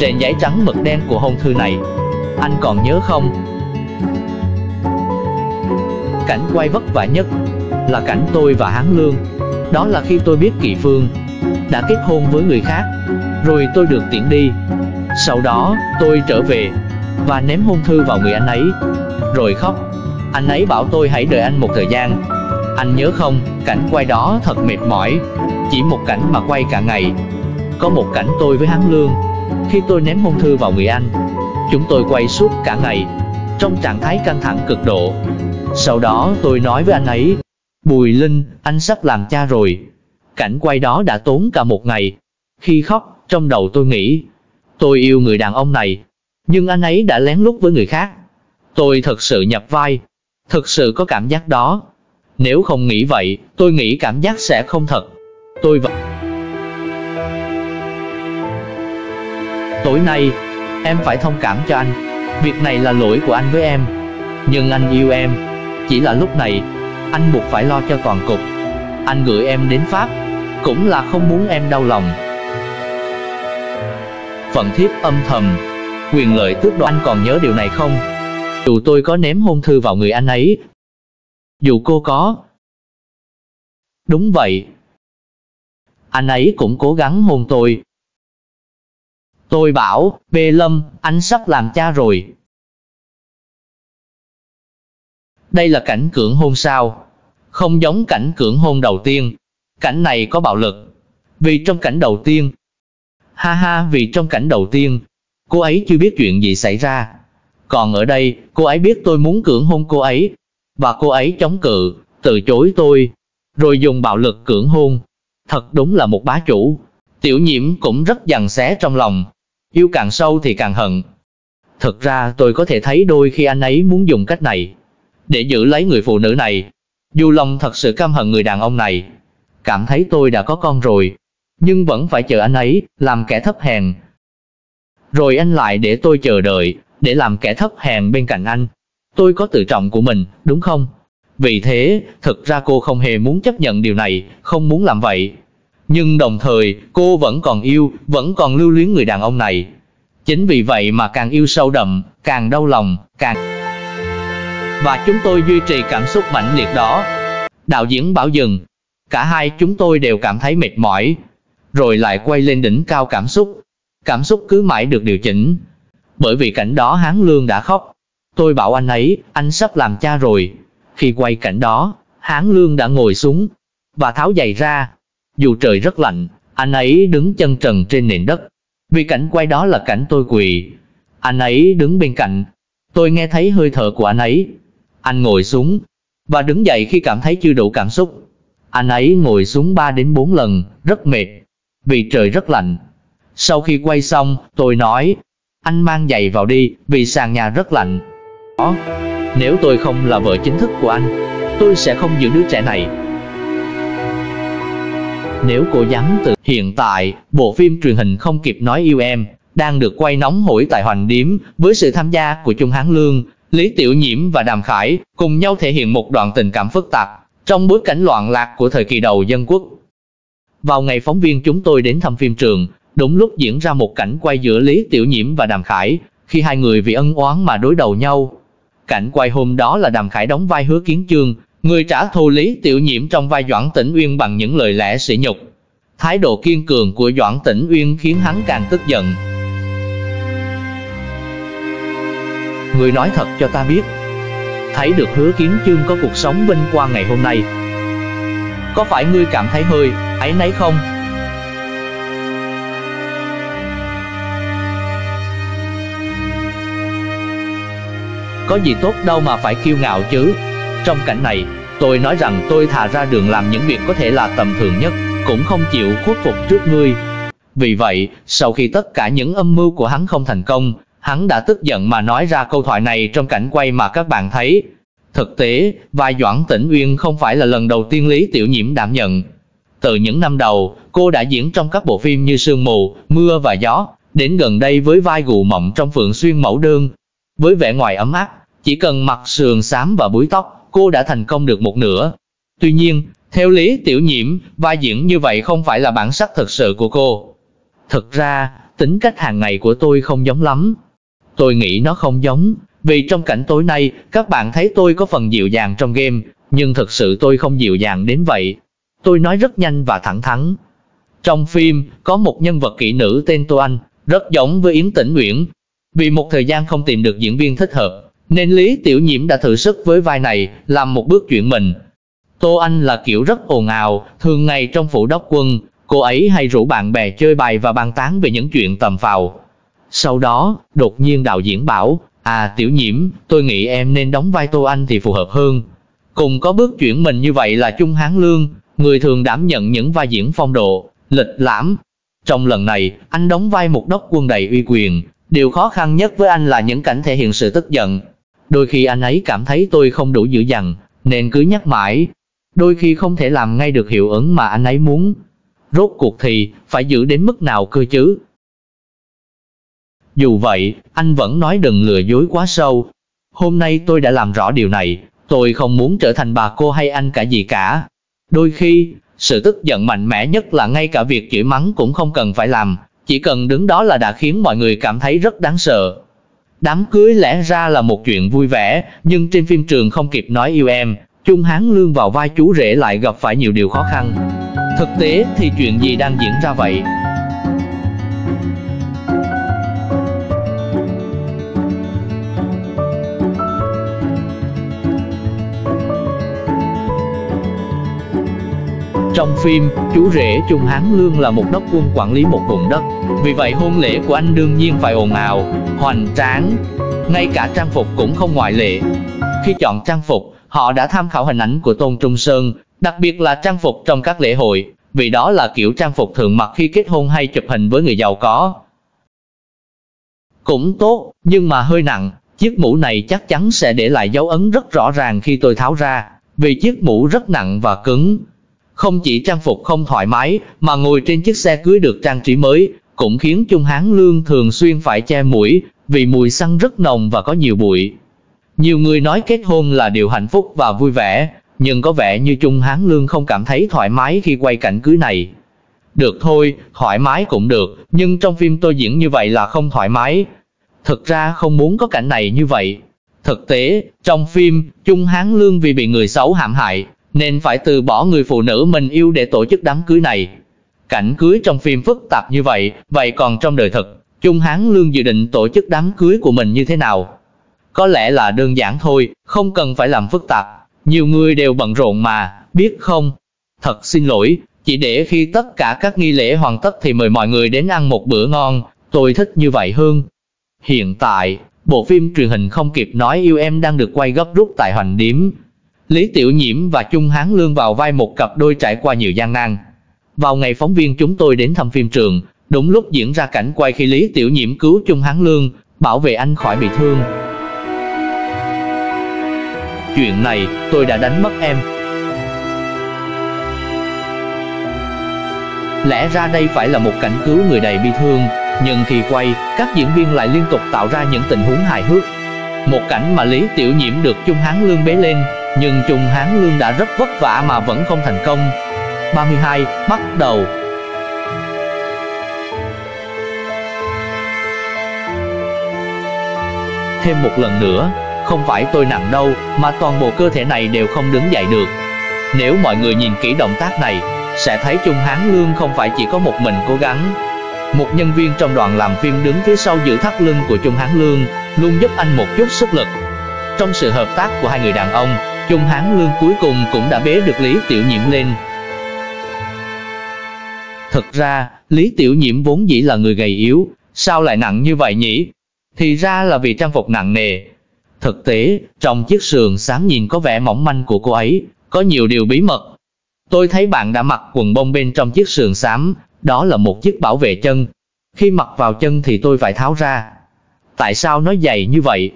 trên giấy trắng mực đen của hôn thư này. Anh còn nhớ không? Cảnh quay vất vả nhất là cảnh tôi và Hán Lương. Đó là khi tôi biết Kỳ Phương đã kết hôn với người khác, rồi tôi được tiễn đi. Sau đó, tôi trở về và ném hôn thư vào người anh ấy, rồi khóc. Anh ấy bảo tôi hãy đợi anh một thời gian. Anh nhớ không, cảnh quay đó thật mệt mỏi. Chỉ một cảnh mà quay cả ngày. Có một cảnh tôi với Hán Lương, khi tôi ném hôn thư vào người anh. Chúng tôi quay suốt cả ngày, trong trạng thái căng thẳng cực độ. Sau đó tôi nói với anh ấy, Bùi Linh, anh sắp làm cha rồi. Cảnh quay đó đã tốn cả một ngày. Khi khóc, trong đầu tôi nghĩ, tôi yêu người đàn ông này, nhưng anh ấy đã lén lút với người khác. Tôi thật sự nhập vai, thực sự có cảm giác đó. Nếu không nghĩ vậy, tôi nghĩ cảm giác sẽ không thật. Tối nay, em phải thông cảm cho anh. Việc này là lỗi của anh với em. Nhưng anh yêu em. Chỉ là lúc này, anh buộc phải lo cho toàn cục. Anh gửi em đến Pháp, cũng là không muốn em đau lòng. Phận thiếp âm thầm, quyền lợi tước đoạt. Anh còn nhớ điều này không? Dù tôi có ném hôn thư vào người anh ấy, dù cô có. Đúng vậy. Anh ấy cũng cố gắng hôn tôi. Tôi bảo, Bê Lâm, anh sắp làm cha rồi. Đây là cảnh cưỡng hôn sao? Không giống cảnh cưỡng hôn đầu tiên. Cảnh này có bạo lực. Vì trong cảnh đầu tiên, vì trong cảnh đầu tiên, cô ấy chưa biết chuyện gì xảy ra. Còn ở đây, cô ấy biết tôi muốn cưỡng hôn cô ấy, và cô ấy chống cự, từ chối tôi, rồi dùng bạo lực cưỡng hôn. Thật đúng là một bá chủ. Tiểu Nhiễm cũng rất giằng xé trong lòng. Yêu càng sâu thì càng hận. Thực ra tôi có thể thấy đôi khi anh ấy muốn dùng cách này để giữ lấy người phụ nữ này. Dù lòng thật sự căm hận người đàn ông này, cảm thấy tôi đã có con rồi, nhưng vẫn phải chờ anh ấy, làm kẻ thấp hèn. Rồi anh lại để tôi chờ đợi, để làm kẻ thấp hèn bên cạnh anh. Tôi có tự trọng của mình, đúng không? Vì thế, thực ra cô không hề muốn chấp nhận điều này, không muốn làm vậy. Nhưng đồng thời, cô vẫn còn yêu, vẫn còn lưu luyến người đàn ông này. Chính vì vậy mà càng yêu sâu đậm, càng đau lòng, càng... Và chúng tôi duy trì cảm xúc mãnh liệt đó. Đạo diễn bảo dừng. Cả hai chúng tôi đều cảm thấy mệt mỏi. Rồi lại quay lên đỉnh cao cảm xúc. Cảm xúc cứ mãi được điều chỉnh. Bởi vì cảnh đó Hán Lương đã khóc. Tôi bảo anh ấy, anh sắp làm cha rồi. Khi quay cảnh đó, Hán Lương đã ngồi xuống và tháo giày ra. Dù trời rất lạnh, anh ấy đứng chân trần trên nền đất. Vì cảnh quay đó là cảnh tôi quỳ. Anh ấy đứng bên cạnh. Tôi nghe thấy hơi thở của anh ấy. Anh ngồi xuống và đứng dậy khi cảm thấy chưa đủ cảm xúc. Anh ấy ngồi xuống 3 đến 4 lần, rất mệt, vì trời rất lạnh. Sau khi quay xong, tôi nói, anh mang giày vào đi, vì sàn nhà rất lạnh. Nếu tôi không là vợ chính thức của anh, tôi sẽ không giữ đứa trẻ này. Nếu cô dám từ... Hiện tại, bộ phim truyền hình Không Kịp Nói Yêu Em đang được quay nóng hổi tại Hoành Điếm với sự tham gia của Chung Hán Lương, Lý Tiểu Nhiễm và Đàm Khải, cùng nhau thể hiện một đoạn tình cảm phức tạp trong bối cảnh loạn lạc của thời kỳ đầu dân quốc. Vào ngày phóng viên chúng tôi đến thăm phim trường, đúng lúc diễn ra một cảnh quay giữa Lý Tiểu Nhiễm và Đàm Khải, khi hai người vì ân oán mà đối đầu nhau. Cảnh quay hôm đó là Đàm Khải đóng vai Hứa Kiến Chương, người trả thù Lý Tiểu Nhiễm trong vai Doãn Tĩnh Uyên bằng những lời lẽ sỉ nhục. Thái độ kiên cường của Doãn Tĩnh Uyên khiến hắn càng tức giận. Ngươi nói thật cho ta biết, thấy được Hứa Kiến Chương có cuộc sống vinh quang ngày hôm nay, có phải ngươi cảm thấy hơi áy náy không? Có gì tốt đâu mà phải kiêu ngạo chứ. Trong cảnh này, tôi nói rằng tôi thà ra đường làm những việc có thể là tầm thường nhất, cũng không chịu khuất phục trước ngươi. Vì vậy, sau khi tất cả những âm mưu của hắn không thành công, hắn đã tức giận mà nói ra câu thoại này trong cảnh quay mà các bạn thấy. Thực tế, vai Doãn Tĩnh Uyên không phải là lần đầu tiên Lý Tiểu Nhiễm đảm nhận. Từ những năm đầu, cô đã diễn trong các bộ phim như Sương Mù, Mưa và Gió, đến gần đây với vai Gù Mộng trong Phượng Xuyên Mẫu Đơn. Với vẻ ngoài ấm áp, chỉ cần mặc sườn xám và búi tóc, cô đã thành công được một nửa. Tuy nhiên, theo Lý Tiểu Nhiễm, vai diễn như vậy không phải là bản sắc thực sự của cô. Thực ra, tính cách hàng ngày của tôi không giống lắm. Tôi nghĩ nó không giống, vì trong cảnh tối nay, các bạn thấy tôi có phần dịu dàng trong game, nhưng thực sự tôi không dịu dàng đến vậy. Tôi nói rất nhanh và thẳng thắn. Trong phim, có một nhân vật kỹ nữ tên Tô Anh, rất giống với Yến Tĩnh Uyển. Vì một thời gian không tìm được diễn viên thích hợp, nên Lý Tiểu Nhiễm đã thử sức với vai này, làm một bước chuyển mình. Tô Anh là kiểu rất ồn ào, thường ngày trong phủ đốc quân, cô ấy hay rủ bạn bè chơi bài và bàn tán về những chuyện tầm phào. Sau đó, đột nhiên đạo diễn bảo, Tiểu Nhiễm, tôi nghĩ em nên đóng vai Tô Anh thì phù hợp hơn. Cùng có bước chuyển mình như vậy là Chung Hán Lương, người thường đảm nhận những vai diễn phong độ, lịch lãm. Trong lần này, anh đóng vai một đốc quân đầy uy quyền. Điều khó khăn nhất với anh là những cảnh thể hiện sự tức giận. Đôi khi anh ấy cảm thấy tôi không đủ dữ dằn, nên cứ nhắc mãi. Đôi khi không thể làm ngay được hiệu ứng mà anh ấy muốn. Rốt cuộc thì, phải giữ đến mức nào cơ chứ? Dù vậy, anh vẫn nói đừng lừa dối quá sâu. Hôm nay tôi đã làm rõ điều này, tôi không muốn trở thành bà cô hay anh cả gì cả. Đôi khi, sự tức giận mạnh mẽ nhất là ngay cả việc chửi mắng cũng không cần phải làm, chỉ cần đứng đó là đã khiến mọi người cảm thấy rất đáng sợ. Đám cưới lẽ ra là một chuyện vui vẻ, nhưng trên phim trường không kịp nói yêu em, Chung Hán Lương vào vai chú rể lại gặp phải nhiều điều khó khăn. Thực tế thì chuyện gì đang diễn ra vậy? Trong phim, chú rể Chung Hán Lương là một đốc quân quản lý một vùng đất. Vì vậy hôn lễ của anh đương nhiên phải ồn ào, hoành tráng. Ngay cả trang phục cũng không ngoại lệ. Khi chọn trang phục, họ đã tham khảo hình ảnh của Tôn Trung Sơn, đặc biệt là trang phục trong các lễ hội, vì đó là kiểu trang phục thường mặc khi kết hôn hay chụp hình với người giàu có. Cũng tốt, nhưng mà hơi nặng, chiếc mũ này chắc chắn sẽ để lại dấu ấn rất rõ ràng khi tôi tháo ra, vì chiếc mũ rất nặng và cứng. Không chỉ trang phục không thoải mái, mà ngồi trên chiếc xe cưới được trang trí mới, cũng khiến Chung Hán Lương thường xuyên phải che mũi, vì mùi xăng rất nồng và có nhiều bụi. Nhiều người nói kết hôn là điều hạnh phúc và vui vẻ, nhưng có vẻ như Chung Hán Lương không cảm thấy thoải mái khi quay cảnh cưới này. Được thôi, thoải mái cũng được, nhưng trong phim tôi diễn như vậy là không thoải mái. Thực ra không muốn có cảnh này như vậy. Thực tế, trong phim, Chung Hán Lương vì bị người xấu hãm hại, nên phải từ bỏ người phụ nữ mình yêu để tổ chức đám cưới này. Cảnh cưới trong phim phức tạp như vậy, vậy còn trong đời thực, Chung Hán Lương dự định tổ chức đám cưới của mình như thế nào? Có lẽ là đơn giản thôi, không cần phải làm phức tạp. Nhiều người đều bận rộn mà, biết không? Thật xin lỗi, chỉ để khi tất cả các nghi lễ hoàn tất thì mời mọi người đến ăn một bữa ngon, tôi thích như vậy hơn. Hiện tại, bộ phim truyền hình Không Kịp Nói Yêu Em đang được quay gấp rút tại Hoành Điếm. Lý Tiểu Nhiễm và Chung Hán Lương vào vai một cặp đôi trải qua nhiều gian nan. Vào ngày phóng viên chúng tôi đến thăm phim trường, đúng lúc diễn ra cảnh quay khi Lý Tiểu Nhiễm cứu Chung Hán Lương, bảo vệ anh khỏi bị thương. Chuyện này, tôi đã đánh mất em. Lẽ ra đây phải là một cảnh cứu người đầy bi thương, nhưng khi quay, các diễn viên lại liên tục tạo ra những tình huống hài hước. Một cảnh mà Lý Tiểu Nhiễm được Chung Hán Lương bế lên, nhưng Chung Hán Lương đã rất vất vả mà vẫn không thành công. 32, bắt đầu. Thêm một lần nữa, không phải tôi nặng đâu, mà toàn bộ cơ thể này đều không đứng dậy được. Nếu mọi người nhìn kỹ động tác này, sẽ thấy Chung Hán Lương không phải chỉ có một mình cố gắng. Một nhân viên trong đoàn làm phim đứng phía sau giữ thắt lưng của Chung Hán Lương, luôn giúp anh một chút sức lực. Trong sự hợp tác của hai người đàn ông, Chung Hán Lương cuối cùng cũng đã bế được Lý Tiểu Nhiễm lên. Thực ra, Lý Tiểu Nhiễm vốn dĩ là người gầy yếu, sao lại nặng như vậy nhỉ? Thì ra là vì trang phục nặng nề. Thực tế, trong chiếc sườn xám nhìn có vẻ mỏng manh của cô ấy, có nhiều điều bí mật. Tôi thấy bạn đã mặc quần bông bên trong chiếc sườn xám, đó là một chiếc bảo vệ chân. Khi mặc vào chân thì tôi phải tháo ra. Tại sao nó dày như vậy?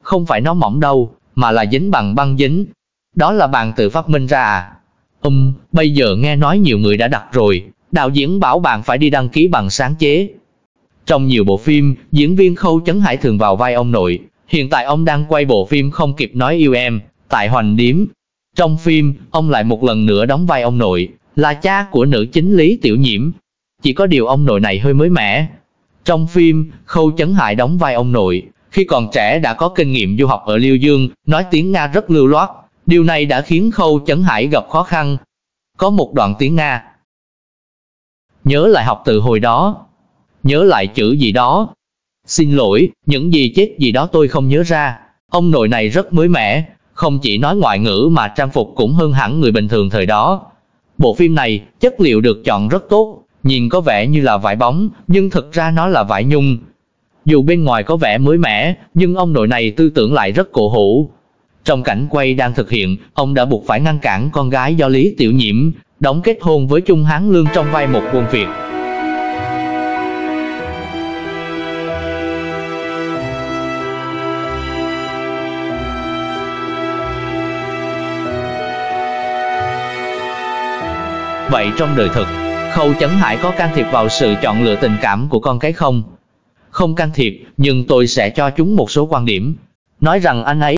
Không phải nó mỏng đâu, mà là dính bằng băng dính. Đó là bạn tự phát minh ra à? Bây giờ nghe nói nhiều người đã đặt rồi, đạo diễn bảo bạn phải đi đăng ký bằng sáng chế. Trong nhiều bộ phim, diễn viên Khâu Chấn Hải thường vào vai ông nội. Hiện tại ông đang quay bộ phim Không Kịp Nói Yêu Em, tại Hoành Điếm. Trong phim, ông lại một lần nữa đóng vai ông nội, là cha của nữ chính Lý Tiểu Nhiễm. Chỉ có điều ông nội này hơi mới mẻ. Trong phim, Khâu Chấn Hải đóng vai ông nội, khi còn trẻ đã có kinh nghiệm du học ở Liêu Dương, nói tiếng Nga rất lưu loát. Điều này đã khiến Khâu Chấn Hải gặp khó khăn. Có một đoạn tiếng Nga. Nhớ lại học từ hồi đó. Nhớ lại chữ gì đó. Xin lỗi, những gì chết gì đó tôi không nhớ ra. Ông nội này rất mới mẻ, không chỉ nói ngoại ngữ mà trang phục cũng hơn hẳn người bình thường thời đó. Bộ phim này, chất liệu được chọn rất tốt, nhìn có vẻ như là vải bóng, nhưng thực ra nó là vải nhung. Dù bên ngoài có vẻ mới mẻ, nhưng ông nội này tư tưởng lại rất cổ hủ. Trong cảnh quay đang thực hiện, ông đã buộc phải ngăn cản con gái do Lý Tiểu Nhiễm, đóng kết hôn với Trung Hán Lương trong vai một quân Việt. Vậy trong đời thực, Khâu Chấn Hải có can thiệp vào sự chọn lựa tình cảm của con cái không? Không can thiệp, nhưng tôi sẽ cho chúng một số quan điểm. Nói rằng anh ấy